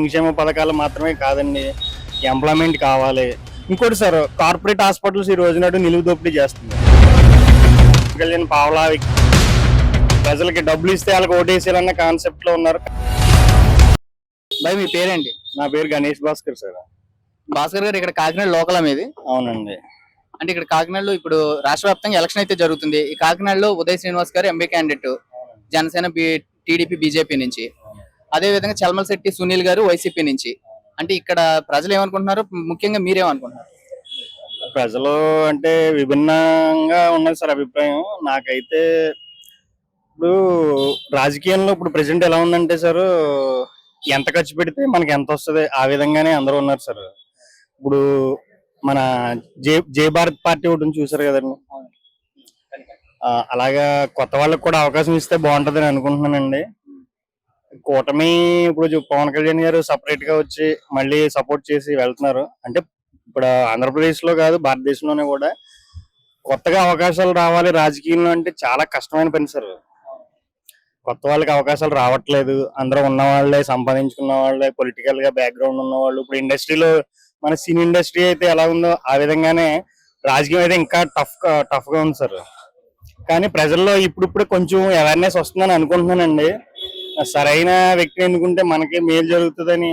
సంక్షేమ పథకాలు మాత్రమే కాదండి, ఎంప్లాయ్మెంట్ కావాలి. ఇంకోటి సార్, కార్పొరేట్ హాస్పిటల్స్ ఈ రోజు నాడు నిలువు దోపిడీ చేస్తుంది. పావలా ప్రజలకి డబ్బులు ఇస్తే వాళ్ళకి ఓటేసేయాలన్న కాన్సెప్ట్ లో ఉన్నారు. మీ పేరేంటి? నా పేరు గణేష్ భాస్కర్ సార్. భాస్కర్ గారు, ఇక్కడ కాకినాడ లోకల్ మీది? అవునండి. అంటే ఇక్కడ కాకినాడలో ఇప్పుడు రాష్ట్ర వ్యాప్తంగా ఎలక్షన్ అయితే జరుగుతుంది. ఈ కాకినాడలో ఉదయ్ శ్రీనివాస్ గారు MP candidate, Janasena TDP BJP నుంచి. అదే విధంగా చల్మలశెట్టి సునీల్ గారు వైసీపీ నుంచి. అంటే ఇక్కడ ప్రజలు ఏమనుకుంటున్నారు, ముఖ్యంగా మీరేమనుకుంటున్నారు? ప్రజలు అంటే విభిన్నంగా ఉన్నది సార్ అభిప్రాయం. నాకైతే ఇప్పుడు రాజకీయంలో ఇప్పుడు ప్రెసెంట్ ఎలా ఉందంటే సార్, ఎంత ఖర్చు పెడితే మనకి ఎంత వస్తుంది ఆ విధంగానే అందరూ ఉన్నారు సార్. ఇప్పుడు మన జై భారత్ పార్టీ ఒకటి చూసారు కదండి, అలాగా కొత్త వాళ్ళకి కూడా అవకాశం ఇస్తే బాగుంటదని అనుకుంటున్నానండి. కూటమి ఇప్పుడు పవన్ కళ్యాణ్ గారు సపరేట్ గా వచ్చి మళ్ళీ సపోర్ట్ చేసి వెళ్తున్నారు. అంటే ఇప్పుడు ఆంధ్రప్రదేశ్ లో కాదు, భారతదేశంలోనే కూడా కొత్తగా అవకాశాలు రావాలి రాజకీయంలో అంటే చాలా కష్టమైన పని సార్. కొత్త వాళ్ళకి అవకాశాలు రావట్లేదు. అందరూ ఉన్న వాళ్ళే, సంపాదించుకున్న వాళ్ళే, పొలిటికల్ గా బ్యాక్గ్రౌండ్ ఉన్న వాళ్ళు. ఇప్పుడు ఇండస్ట్రీలో మన సినీ ఇండస్ట్రీ అయితే ఎలా ఉందో ఆ విధంగానే రాజకీయం అయితే ఇంకా టఫ్ గా ఉంది సార్. కానీ ప్రజల్లో ఇప్పుడు కొంచెం అవేర్నెస్ వస్తుందని అనుకుంటున్నానండి. సరైన వ్యక్తి ఎన్నుకుంటే మనకి మేలు జరుగుతుందని.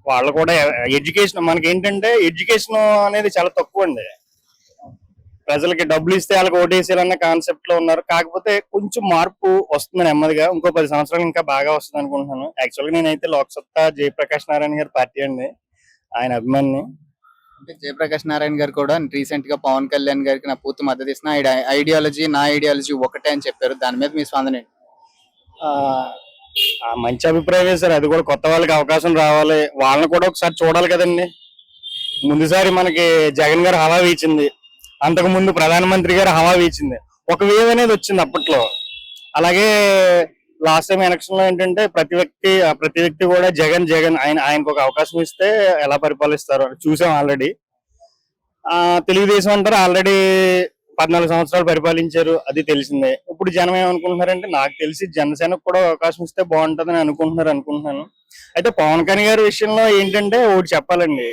వాళ్ళు కూడా ఎడ్యుకేషన్, మనకి ఏంటంటే ఎడ్యుకేషన్ అనేది చాలా తక్కువ అండి. ప్రజలకి డబ్బులు ఇస్తే వాళ్ళకి ఓటేసేయాలన్న కాన్సెప్ట్ లో ఉన్నారు. కాకపోతే కొంచెం మార్పు వస్తుంది నెమ్మదిగా. ఇంకో 10 సంవత్సరాలు ఇంకా బాగా వస్తుంది అనుకుంటున్నాను. యాక్చువల్గా నేనైతే లోక్సత్తా జయప్రకాష్ నారాయణ గారి పార్టీ అండి, ఆయన అభిమాని. అంటే జయప్రకాష్ నారాయణ గారు కూడా రీసెంట్ గా పవన్ కళ్యాణ్ గారికి నా పూర్తి మద్దతు ఇస్తున్నా, నా ఐడియాలజీ ఒకటే అని చెప్పారు. దాని మీద మీ స్పందన ఏంటి? మంచి అభిప్రాయమే సార్. అది కూడా కొత్త వాళ్ళకి అవకాశం రావాలి, వాళ్ళని కూడా ఒకసారి చూడాలి కదండి. ముందుసారి మనకి జగన్ గారు హవా వీచింది, అంతకు ముందు ప్రధానమంత్రి గారు హవా వీచింది. ఒక వేవ్ అనేది వచ్చింది అప్పట్లో. అలాగే లాస్ట్ టైం ఎలక్షన్ లో ఏంటంటే ప్రతి వ్యక్తి కూడా జగన్ ఆయనకు ఒక అవకాశం ఇస్తే ఎలా పరిపాలిస్తారు చూసాం ఆల్రెడీ. తెలుగుదేశం అంటారు, ఆల్రెడీ 14 సంవత్సరాలు పరిపాలించారు, అది తెలిసిందే. ఇప్పుడు జనం ఏమనుకుంటున్నారంటే, నాకు తెలిసి జనసేనకు కూడా అవకాశం ఇస్తే బాగుంటుందని అనుకుంటున్నాను. అయితే పవన్ కళ్యాణ్ గారి విషయంలో ఏంటంటే ఒకటి చెప్పాలండి,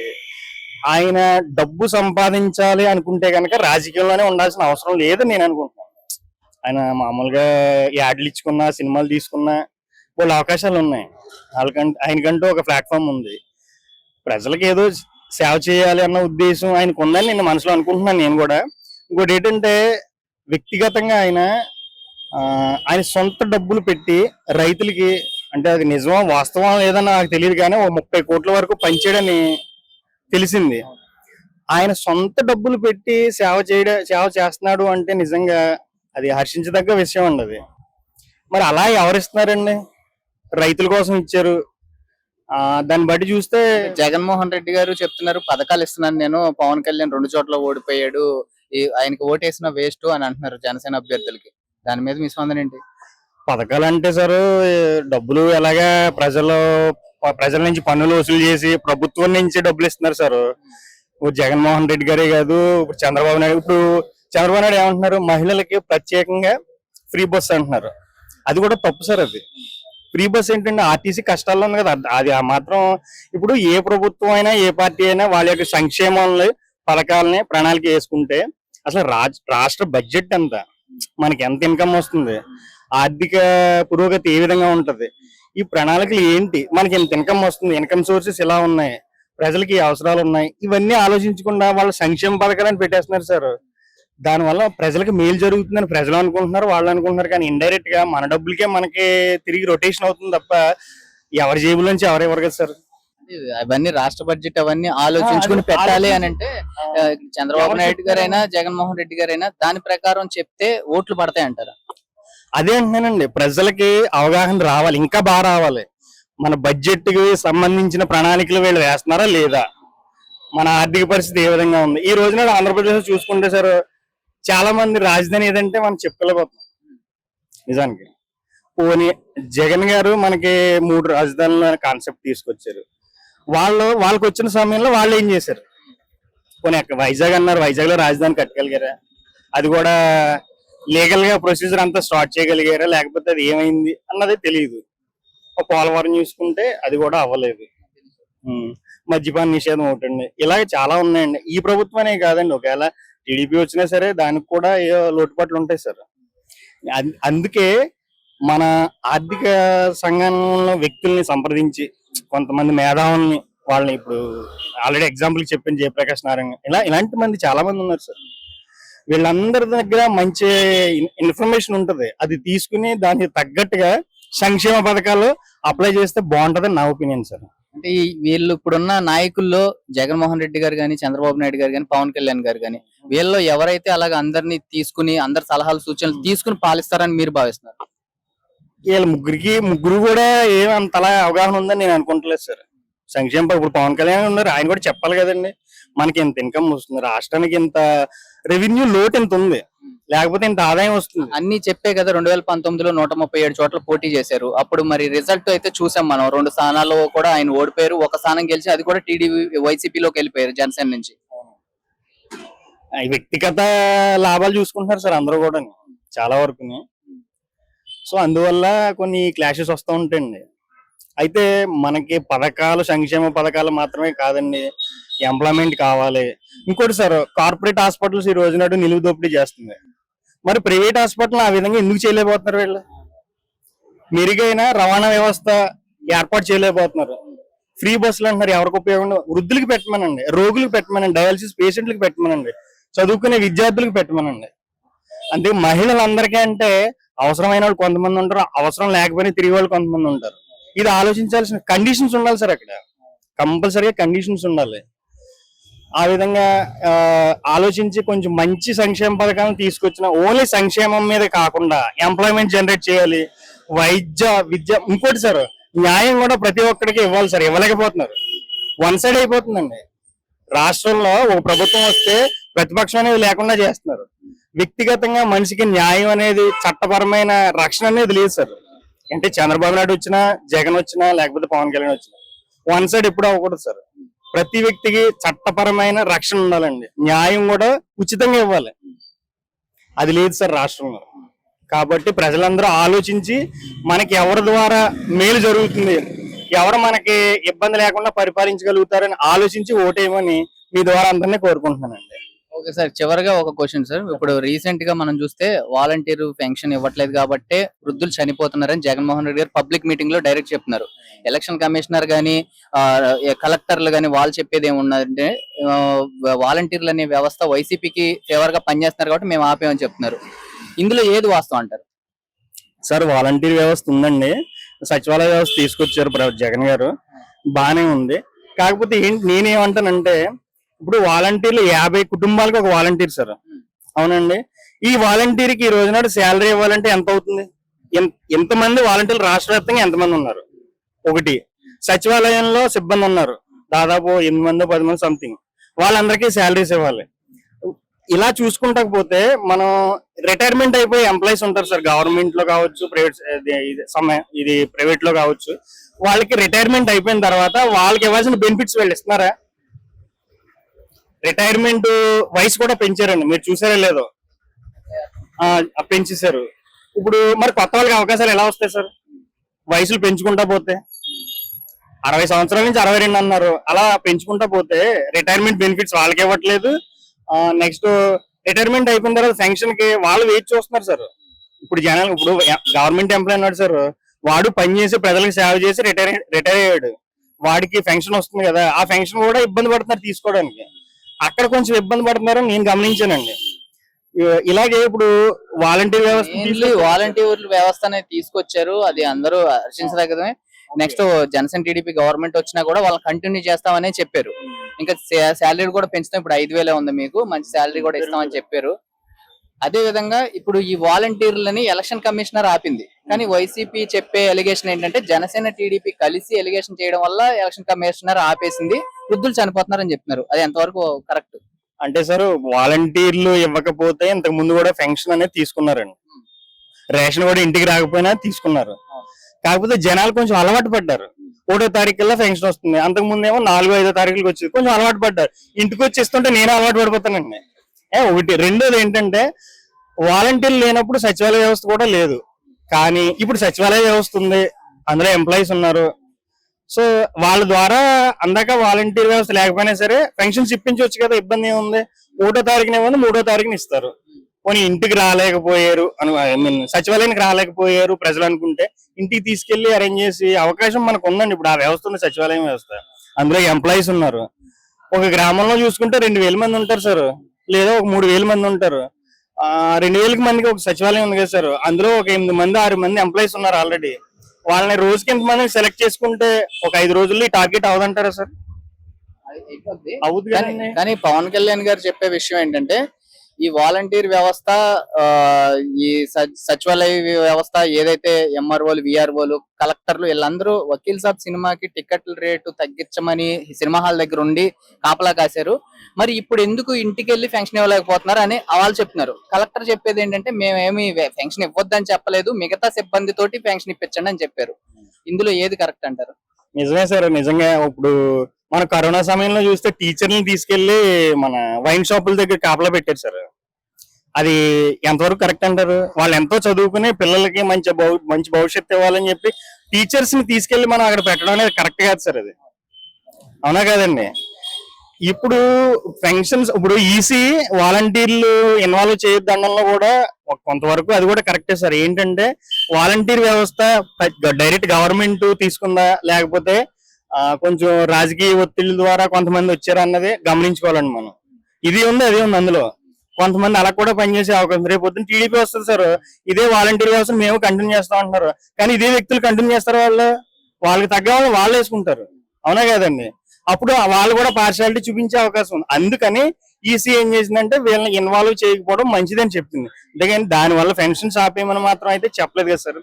ఆయన డబ్బు సంపాదించాలి అనుకుంటే కనుక రాజకీయంలోనే ఉండాల్సిన అవసరం లేదని నేను అనుకుంటున్నాను. ఆయన మామూలుగా యాడ్లు ఇచ్చుకున్నా, సినిమాలు తీసుకున్నా వాళ్ళ అవకాశాలు ఉన్నాయి. ఆయనకంటూ ఒక ప్లాట్ఫామ్ ఉంది. ప్రజలకు ఏదో సేవ చేయాలి అన్న ఉద్దేశం ఆయనకు ఉందని నేను మనసులో అనుకుంటున్నాను నేను కూడా. ఇంకోటి ఏంటంటే వ్యక్తిగతంగా ఆయన సొంత డబ్బులు పెట్టి రైతులకి, అంటే అది నిజమా వాస్తవం లేదని నాకు తెలియదు కానీ, ఓ 30 కోట్ల వరకు పంచాడని తెలిసింది. ఆయన సొంత డబ్బులు పెట్టి సేవ చేస్తున్నాడు అంటే నిజంగా అది హర్షించదగ్గ విషయం అండి అది. మరి అలా ఎవరిస్తున్నారండి? రైతుల కోసం ఇచ్చారు. దాన్ని బట్టి చూస్తే జగన్మోహన్ రెడ్డి గారు చెప్తున్నారు, పథకాలు ఇస్తున్నాను నేను, పవన్ కళ్యాణ్ 2 చోట్ల ఓడిపోయాడు, ఆయనకి ఓటేసిన వేస్ట్ అని అంటున్నారు జనసేన అభ్యర్థులకి. దాని మీద మీ స్పందన ఏంటి? పథకాలు అంటే సార్, డబ్బులు ఎలాగా ప్రజల నుంచి పన్నులు వసూలు చేసి ప్రభుత్వం నుంచి డబ్బులు ఇస్తున్నారు సార్. ఇప్పుడు జగన్మోహన్ రెడ్డి గారే కాదు, ఇప్పుడు చంద్రబాబు నాయుడు ఏమంటున్నారు, మహిళలకి ప్రత్యేకంగా ఫ్రీ బస్ అంటున్నారు. అది కూడా తప్పు సార్. అది ఫ్రీ బస్ ఏంటంటే ఆర్టీసీ కష్టాల్లో ఉంది కదా, అది ఆ మాత్రం. ఇప్పుడు ఏ ప్రభుత్వం అయినా, ఏ పార్టీ అయినా వాళ్ళ యొక్క సంక్షేమాలని, పథకాలని, ప్రణాళిక వేసుకుంటే అసలు రాష్ట్ర బడ్జెట్ ఎంత, మనకి ఎంత ఇన్కమ్ వస్తుంది, ఆర్థిక పురోగతి ఏ విధంగా ఉంటది, ఈ ప్రణాళికలు ఏంటి, మనకి ఎంత ఇన్కమ్ వస్తుంది, ఇన్కమ్ సోర్సెస్ ఎలా ఉన్నాయి, ప్రజలకి అవసరాలు ఉన్నాయి, ఇవన్నీ ఆలోచించకుండా వాళ్ళ సంక్షేమ పథకాలను పెట్టేస్తున్నారు సార్. దానివల్ల ప్రజలకు మేలు జరుగుతుందని ప్రజలు అనుకుంటున్నారు, వాళ్ళు అనుకుంటున్నారు. కానీ ఇండైరెక్ట్ గా మన డబ్బులకే మనకి తిరిగి రొటేషన్ అవుతుంది తప్ప ఎవరి జేబుల నుంచి ఎవరెవరు కదా సార్. అవన్నీ రాష్ట్ర బడ్జెట్ అవన్నీ ఆలోచించుకుని పెట్టాలి అని అంటే, చంద్రబాబు నాయుడు గారైనా, జగన్మోహన్ రెడ్డి గారైనా దాని ప్రకారం చెప్తే ఓట్లు పడతాయి అంటారా? అదే అంటున్నానండి, ప్రజలకి అవగాహన రావాలి, ఇంకా బాగా రావాలి. మన బడ్జెట్ కి సంబంధించిన ప్రణాళికలు వీళ్ళు వేస్తున్నారా లేదా, మన ఆర్థిక పరిస్థితి ఏ విధంగా ఉంది. ఈ రోజున ఆంధ్రప్రదేశ్ చూసుకుంటే సార్, చాలా మంది రాజధాని ఏదంటే మనం చెప్పుకోలేకపోతున్నాం నిజానికి. పోనీ జగన్ గారు మనకి 3 రాజధానుల కాన్సెప్ట్ తీసుకొచ్చారు. వాళ్ళకి వచ్చిన సమయంలో వాళ్ళు ఏం చేశారు? పోనీ వైజాగ్ అన్నారు, వైజాగ్ లో రాజధాని కట్టగలిగారా? అది కూడా లీగల్ గా ప్రొసీజర్ అంతా స్టార్ట్ చేయగలిగారా, లేకపోతే అది ఏమైంది అన్నది తెలియదు. పోలవరం చూసుకుంటే అది కూడా అవ్వలేదు. మద్యపాన నిషేధం ఒకటండి, ఇలాగ చాలా ఉన్నాయండి. ఈ ప్రభుత్వమే కాదండి, ఒకవేళ టీడీపీ వచ్చినా సరే దానికి కూడా ఏదో లోటుపాట్లు ఉంటాయి సార్. అందుకే మన ఆర్థిక సంఘంలో వ్యక్తుల్ని సంప్రదించి కొంతమంది మేధావుల్ని, వాళ్ళని ఇప్పుడు ఆల్రెడీ ఎగ్జాంపుల్ చెప్పిన జయప్రకాష్ నారాయణ ఇలాంటి మంది చాలా మంది ఉన్నారు సార్. వీళ్ళందరి దగ్గర మంచి ఇన్ఫర్మేషన్ ఉంటది, అది తీసుకుని దానికి తగ్గట్టుగా సంక్షేమ పథకాలు అప్లై చేస్తే బాగుంటదని నా ఒపీనియన్ సార్. అంటే వీళ్ళు ఇప్పుడున్న నాయకుల్లో జగన్మోహన్ రెడ్డి గారు కానీ, చంద్రబాబు నాయుడు గారు కానీ, పవన్ కళ్యాణ్ గారు కానీ, వీళ్ళలో ఎవరైతే అలాగ అందరినీ తీసుకుని అందరి సలహాలు సూచనలు తీసుకుని పాలిస్తారని మీరు భావిస్తున్నారు? వీళ్ళ ముగ్గురు కూడా ఏం అంతలా అవగాహన ఉందని నేను అనుకుంటలేదు సార్. ఇప్పుడు పవన్ కళ్యాణ్ ఉన్నారు, ఆయన కూడా చెప్పాలి కదండి, మనకి ఇంత ఇన్కమ్ వస్తుంది, రాష్ట్రానికి ఇంత రెవెన్యూ లోటు ఇంత ఉంది, లేకపోతే ఇంత ఆదాయం వస్తుంది అన్ని చెప్పే కదా. 2019లో 137 చోట్ల పోటీ చేశారు. అప్పుడు మరి రిజల్ట్ అయితే చూసాం మనం, 2 స్థానాల్లో కూడా ఆయన ఓడిపోయారు, ఒక స్థానం గెలిచి అది కూడా టీడీపీ వైసీపీలోకి వెళ్ళిపోయారు జనసేన నుంచి. వ్యక్తిగత లాభాలు చూసుకుంటున్నారు సార్ అందరూ కూడా చాలా వరకు. సో అందువల్ల కొన్ని క్లాషెస్ వస్తూ ఉంటాయండి. అయితే మనకి పథకాలు, సంక్షేమ పథకాలు మాత్రమే కాదండి, ఎంప్లాయ్మెంట్ కావాలి. ఇంకోటి సార్, కార్పొరేట్ హాస్పిటల్స్ ఈ రోజు నాడు నిలువు దోపిడీ చేస్తుంది. మరి ప్రైవేట్ హాస్పిటల్ ఆ విధంగా ఎందుకు చేయలేకపోతున్నారు? వీళ్ళు మెరుగైన రవాణా వ్యవస్థ ఏర్పాటు చేయలేకపోతున్నారు. ఫ్రీ బస్సులు అంటున్నారు, ఎవరికి ఉపయోగం? వృద్ధులకు పెట్టమనండి, రోగులకు పెట్టమనండి, డయాలసిస్ పేషెంట్లకు పెట్టమనండి, చదువుకునే విద్యార్థులకు పెట్టమనండి. అంటే మహిళలందరికీ అంటే అవసరమైన వాళ్ళు కొంతమంది ఉంటారు, అవసరం లేకపోయినా తిరిగి వాళ్ళు కొంతమంది ఉంటారు. ఇది ఆలోచించాల్సిన కండిషన్స్ ఉండాలి సార్, అక్కడ కంపల్సరీగా కండిషన్స్ ఉండాలి. ఆ విధంగా ఆలోచించి కొంచెం మంచి సంక్షేమ పథకాలను తీసుకొచ్చిన, ఓన్లీ సంక్షేమం మీద కాకుండా ఎంప్లాయ్మెంట్ జనరేట్ చేయాలి, విద్య. ఇంకోటి సార్, న్యాయం కూడా ప్రతి ఒక్కరికి ఇవ్వాలి సార్, ఇవ్వలేకపోతున్నారు, వన్ సైడ్ అయిపోతుందండి. రాష్ట్రంలో ఒక ప్రభుత్వం వస్తే ప్రతిపక్షం అనేది లేకుండా చేస్తున్నారు. వ్యక్తిగతంగా మనిషికి న్యాయం అనేది, చట్టపరమైన రక్షణ అనేది లేదు సార్. అంటే చంద్రబాబు నాయుడు వచ్చినా, జగన్ వచ్చినా, లేకపోతే పవన్ కళ్యాణ్ వచ్చినా వన్ సైడ్ ఎప్పుడు అవ్వకూడదు సార్. ప్రతి వ్యక్తికి చట్టపరమైన రక్షణ ఉండాలండి, న్యాయం కూడా ఉచితంగా ఇవ్వాలి, అది లేదు సార్ రాష్ట్రంలో. కాబట్టి ప్రజలందరూ ఆలోచించి మనకి ఎవరి ద్వారా మేలు జరుగుతుంది, ఎవరు మనకి ఇబ్బంది లేకుండా పరిపాలించగలుగుతారని ఆలోచించి ఓటేయమని మీ ద్వారా అందరినీ కోరుకుంటున్నానండి. ఓకే సార్, చివరిగా ఒక క్వశ్చన్ సార్. ఇప్పుడు రీసెంట్ గా మనం చూస్తే వాలంటీర్ పెన్షన్ ఇవ్వట్లేదు కాబట్టి వృద్ధులు చనిపోతున్నారని జగన్మోహన్ రెడ్డి గారు పబ్లిక్ మీటింగ్ లో డైరెక్ట్ చెప్తున్నారు. ఎలక్షన్ కమిషనర్ గానీ, కలెక్టర్లు గానీ వాళ్ళు చెప్పేది ఏమున్నదంటే వాలంటీర్లు అనే వ్యవస్థ వైసీపీకి ఫేవర్ గా పనిచేస్తున్నారు కాబట్టి మేము ఆపేమని చెప్తున్నారు. ఇందులో ఏది వాస్తవం అంటారు? సార్ వాలంటీర్ వ్యవస్థ ఉందండి, సచివాలయ వ్యవస్థ తీసుకొచ్చారు జగన్ గారు, బానే ఉంది. కాకపోతే నేనేమంటానంటే, ఇప్పుడు వాలంటీర్లు 50 కుటుంబాలకు ఒక వాలంటీర్ సార్, అవునండి. ఈ వాలంటీర్ కి ఈ రోజు నాడు శాలరీ ఇవ్వాలంటే ఎంత అవుతుంది? ఎంతమంది వాలంటీర్లు రాష్ట్ర వ్యాప్తంగా ఎంతమంది ఉన్నారు? ఒకటి. సచివాలయంలో సిబ్బంది ఉన్నారు దాదాపు 8 మంది 10 మంది సంథింగ్, వాళ్ళందరికీ శాలరీస్ ఇవ్వాలి. ఇలా చూసుకుంటకపోతే మనం రిటైర్మెంట్ అయిపోయి ఎంప్లాయీస్ ఉంటారు సార్, గవర్నమెంట్ లో కావచ్చు, ఇది ప్రైవేట్ లో కావచ్చు. వాళ్ళకి రిటైర్మెంట్ అయిపోయిన తర్వాత వాళ్ళకి ఇవ్వాల్సిన బెనిఫిట్స్ వీళ్ళు ఇస్తున్నారా? రిటైర్మెంట్ వయసు కూడా పెంచారండి, మీరు చూసారా లేదో, పెంచేశారు. ఇప్పుడు మరి కొత్త వాళ్ళకి అవకాశాలు ఎలా వస్తాయి సార్? వయసులు పెంచుకుంటా పోతే 60 సంవత్సరాల నుంచి 62 అన్నారు, అలా పెంచుకుంటా పోతే రిటైర్మెంట్ బెనిఫిట్స్ వాళ్ళకి ఇవ్వట్లేదు. నెక్స్ట్ రిటైర్మెంట్ అయిపోయిన తర్వాత పెన్షన్ కి వాళ్ళు వెయిట్ చూస్తున్నారు సార్. ఇప్పుడు జనాలు, ఇప్పుడు గవర్నమెంట్ ఎంప్లాయీ ఉన్నాడు సార్, వాడు పని చేసి ప్రజలకు సేవ చేసి రిటైర్ అయ్యాడు, వాడికి పెన్షన్ వస్తుంది కదా, ఆ పెన్షన్ కూడా ఇబ్బంది పడుతున్నారు తీసుకోవడానికి. అక్కడ కొంచెం ఇబ్బంది పడుతున్నారని నేను గమనించానండి. ఇలాగే ఇప్పుడు వాలంటీర్ వ్యవస్థ అనేది తీసుకొచ్చారు, అది అందరూ హర్షించదగ్గదే. నెక్స్ట్ జనసేన టీడీపీ గవర్నమెంట్ వచ్చినా కూడా వాళ్ళు కంటిన్యూ చేస్తామని చెప్పారు. ఇంకా శాలరీ కూడా పెంచుతాం, ఇప్పుడు 5,000 ఉంది, మీకు మంచి శాలరీ కూడా ఇస్తామని చెప్పారు. అదే విధంగా ఇప్పుడు ఈ వాలంటీర్లని ఎలక్షన్ కమిషనర్ ఆపింది, కానీ వైసీపీ చెప్పే ఎలిగేషన్ ఏంటంటే జనసేన టీడీపీ కలిసి ఎలిగేషన్ చేయడం వల్ల ఎలక్షన్ కమిషనర్ ఆపేసింది, వృద్ధులు చనిపోతున్నారని చెప్తున్నారు. అది ఎంతవరకు కరెక్ట్? అంటే సార్, వాలంటీర్లు ఇవ్వకపోతే ఇంతకు ముందు కూడా పెన్షన్ అనేది తీసుకున్నారండి, రేషన్ కూడా ఇంటికి రాకపోయినా తీసుకున్నారు. కాకపోతే జనాలు కొంచెం అలవాటు పడ్డారు, 1వ తారీఖుల్లో పెన్షన్ వస్తుంది, అంతకు ముందేమో 4, 5 తారీఖులకు వచ్చేది, కొంచెం అలవాటు పడ్డారు. ఇంటికి వచ్చి ఇస్తుంటే నేను అలవాటు పడిపోతానండి. ఒకటి. రెండోది ఏంటంటే, వాలంటీర్లు లేనప్పుడు సచివాలయ వ్యవస్థ కూడా లేదు, కానీ ఇప్పుడు సచివాలయ వ్యవస్థ ఉంది, అందులో ఎంప్లాయీస్ ఉన్నారు, సో వాళ్ళ ద్వారా అందాక వాలంటీర్ వ్యవస్థ లేకపోయినా సరే పెన్షన్స్ ఇప్పించవచ్చు కదా, ఇబ్బంది ఏముంది. 1వ తారీఖున ఇవ్వండి, 3వ తారీఖున ఇస్తారు. పోనీ ఇంటికి రాలేకపోయారు ఐ మీన్ సచివాలయానికి రాలేకపోయారు ప్రజలు అనుకుంటే ఇంటికి తీసుకెళ్లి అరేంజ్ చేసి అవకాశం మనకు ఉందండి. ఇప్పుడు ఆ వ్యవస్థ ఉంది, సచివాలయం వ్యవస్థ. అందులో ఎంప్లాయీస్ ఉన్నారు. ఒక గ్రామంలో చూసుకుంటే 2,000 మంది ఉంటారు సార్, లేదా ఒక 3,000 మంది ఉంటారు. 2,000 మందికి ఒక సచివాలయం ఉంది కదా సార్, అందులో ఒక 8 మంది 6 మంది ఎంప్లాయీస్ ఉన్నారు ఆల్రెడీ. వాళ్ళని రోజుకి ఎంత మంది సెలెక్ట్ చేసుకుంటే ఒక 5 రోజుల్లో ఈ టార్గెట్ అవదంటారా సార్? అయిపోద్ది. అవుద్ది కదండి. కానీ పవన్ కళ్యాణ్ గారు చెప్పే విషయం ఏంటంటే ఈ వాలంటీర్ వ్యవస్థ ఆ ఈ సచివాలయ వ్యవస్థ ఏదైతే ఎంఆర్ఓలు, విఆర్ఓలు, కలెక్టర్లు వీళ్ళందరూ వకీల్ సాబ్ సినిమాకి టికెట్ల రేటు తగ్గించమని సినిమా హాల్ దగ్గర ఉండి కాపలా కాశారు. మరి ఇప్పుడు ఎందుకు ఇంటికి వెళ్ళి పెన్షన్ ఇవ్వలేకపోతున్నారు అని వాళ్ళు చెప్తున్నారు. కలెక్టర్ చెప్పేది ఏంటంటే మేమేమి పెన్షన్ ఇవ్వద్దని చెప్పలేదు, మిగతా సిబ్బందితోటి పెన్షన్ ఇప్పించండి అని చెప్పారు. ఇందులో ఏది కరెక్ట్ అంటారు? నిజమే సార్. నిజంగా ఇప్పుడు మన కరోనా సమయంలో చూస్తే టీచర్ని తీసుకెళ్లి మన వైన్ షాపుల దగ్గర కాపలా పెట్టారు సార్. అది ఎంతవరకు కరెక్ట్ అంటారు? వాళ్ళు ఎంతో చదువుకుని పిల్లలకి మంచి భవిష్యత్తు ఇవ్వాలని చెప్పి టీచర్స్ ని తీసుకెళ్లి మనం అక్కడ పెట్టడం అనేది కరెక్ట్ కాదు సార్. అది అవునా కాదండి? ఇప్పుడు పెన్షన్స్ ఇప్పుడు ఈసీ వాలంటీర్లు ఇన్వాల్వ్ చేయొద్దు అనడంలో కూడా కొంతవరకు అది కూడా కరెక్టే సార్. ఏంటంటే వాలంటీర్ వ్యవస్థ డైరెక్ట్ గవర్నమెంట్ తీసుకుందా, లేకపోతే కొంచెం రాజకీయ ఒత్తిళ్ల ద్వారా కొంతమంది వచ్చారు అన్నది గమనించుకోవాలండి మనం. ఇది ఉంది, అది ఉంది. అందులో కొంతమంది అలా కూడా పనిచేసే అవకాశం. రేపు పొద్దున టీడీపీ వస్తుంది సార్, ఇదే వాలంటీర్ వ్యవస్థ మేము కంటిన్యూ చేస్తాం అంటున్నారు. కానీ ఇదే వ్యక్తులు కంటిన్యూ చేస్తారు, వాళ్ళకి తగ్గ వాళ్ళు వేసుకుంటారు. అవునా కదండి? అప్పుడు వాళ్ళు కూడా పార్షాలిటీ చూపించే అవకాశం ఉంది. అందుకని ఈసీ ఏం చేసిందంటే వీళ్ళని ఇన్వాల్వ్ చేయకపోవడం మంచిదని చెప్తుంది. అంతేగాని దానివల్ల పెన్షన్స్ ఆపేయమని మాత్రం అయితే చెప్పలేదు కదా సార్.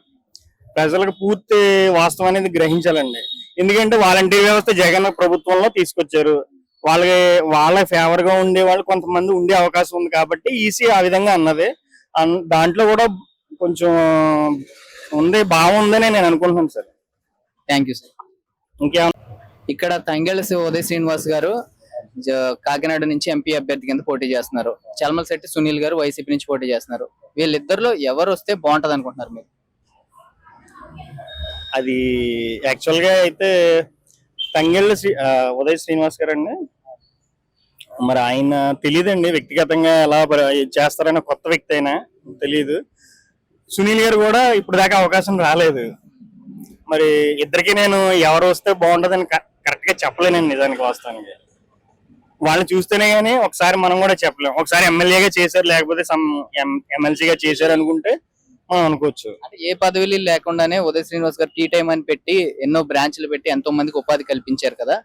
ప్రజలకు పూర్తి వాస్తవం అనేది గ్రహించాలండి. ఎందుకంటే వాలంటీర్ వ్యవస్థ జగన్ ప్రభుత్వంలో తీసుకొచ్చారు. వాళ్ళ ఫేవర్ గా ఉండే వాళ్ళు కొంతమంది ఉండే అవకాశం ఉంది కాబట్టి ఈసీ ఆ విధంగా అన్నది. దాంట్లో కూడా కొంచెం ఉంది, బాగుందని నేను అనుకుంటున్నాను సార్. Thank you sir. ఇంకేమన్నా? ఇక్కడ తంగెళ్ళ ఉదయ్ శ్రీనివాస్ గారు కాకినాడ నుంచి ఎంపీ అభ్యర్థి కింద పోటీ చేస్తున్నారు. చల్మలశెట్టి సునీల్ గారు వైసీపీ నుంచి పోటీ చేస్తున్నారు. వీళ్ళిద్దరిలో ఎవరు వస్తే బాగుంటది అనుకుంటున్నారు మీరు? అది యాక్చువల్ గా అయితే ఉదయ్ శ్రీనివాస్ గారు అండి. మరి ఆయన తెలియదండి వ్యక్తిగతంగా ఎలా చేస్తారని, కొత్త వ్యక్తి అయినా తెలియదు. సునీల్ గారు కూడా ఇప్పుడు దాకా అవకాశం రాలేదు. మరి ఇద్దరికి నేను ఎవరు వస్తే బాగుంటదని కరెక్ట్ గా చెప్పలేనండి నిజానికి, వాస్తవానికి. వాళ్ళని చూస్తేనే గానీ ఒకసారి మనం కూడా చెప్పలేం. ఒకసారి ఎమ్మెల్యేగా చేశారు, లేకపోతే ఎమ్మెల్సీగా చేశారు అనుకుంటే మనం అనుకోవచ్చు. అంటే ఏ పదవులు లేకుండానే ఉదయ్ శ్రీనివాస్ గారు టీ టైమ్ అని పెట్టి ఎన్నో బ్రాంచ్లు పెట్టి ఎంతో మందికి ఉపాధి కల్పించారు కదా.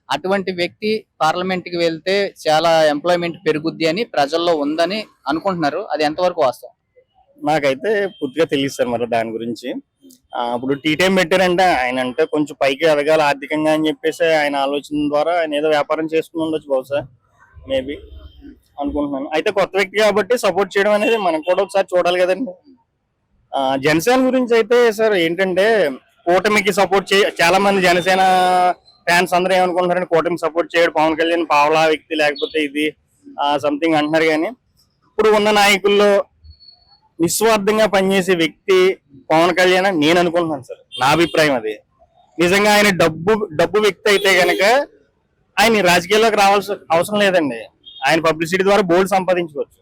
అటువంటి వ్యక్తి పార్లమెంట్ కి వెళ్తే చాలా ఎంప్లాయ్మెంట్ పెరుగుద్ది అని ప్రజల్లో ఉందని అనుకుంటున్నారు. అది ఎంతవరకు వాస్తవం? నాకైతే పూర్తిగా తెలియదు సార్ మరి దాని గురించి. ఇప్పుడు టీ టైం పెట్టారంటే ఆయన అంటే కొంచెం పైకి ఎదగాలి ఆర్థికంగా అని చెప్పేసి ఆయన ఆలోచన ద్వారా ఆయన ఏదో వ్యాపారం చేసుకుని ఉండొచ్చు బహుశా, మేబీ అనుకుంటున్నాను. అయితే కొత్త వ్యక్తి కాబట్టి సపోర్ట్ చేయడం అనేది మనం కూడా ఒకసారి చూడాలి కదండి. జనసేన గురించి అయితే సార్ ఏంటంటే కూటమికి సపోర్ట్ చాలా మంది జనసేన ఫ్యాన్స్ అందరూ ఏమనుకుంటున్నారంటే కూటమికి సపోర్ట్ చేయడు పవన్ కళ్యాణ్ పావలా వ్యక్తి, లేకపోతే ఇది సంథింగ్ అంటున్నారు. కానీ ఇప్పుడు ఉన్న నాయకుల్లో నిస్వార్థంగా పనిచేసే వ్యక్తి పవన్ కళ్యాణ్ అని నేను అనుకుంటున్నాను సార్. నా అభిప్రాయం అది. నిజంగా ఆయన డబ్బు వ్యక్తి అయితే కనుక ఆయన రాజకీయాల్లోకి రావాల్సిన అవసరం లేదండి. ఆయన పబ్లిసిటీ ద్వారా బోల్డ్ సంపాదించుకోవచ్చు.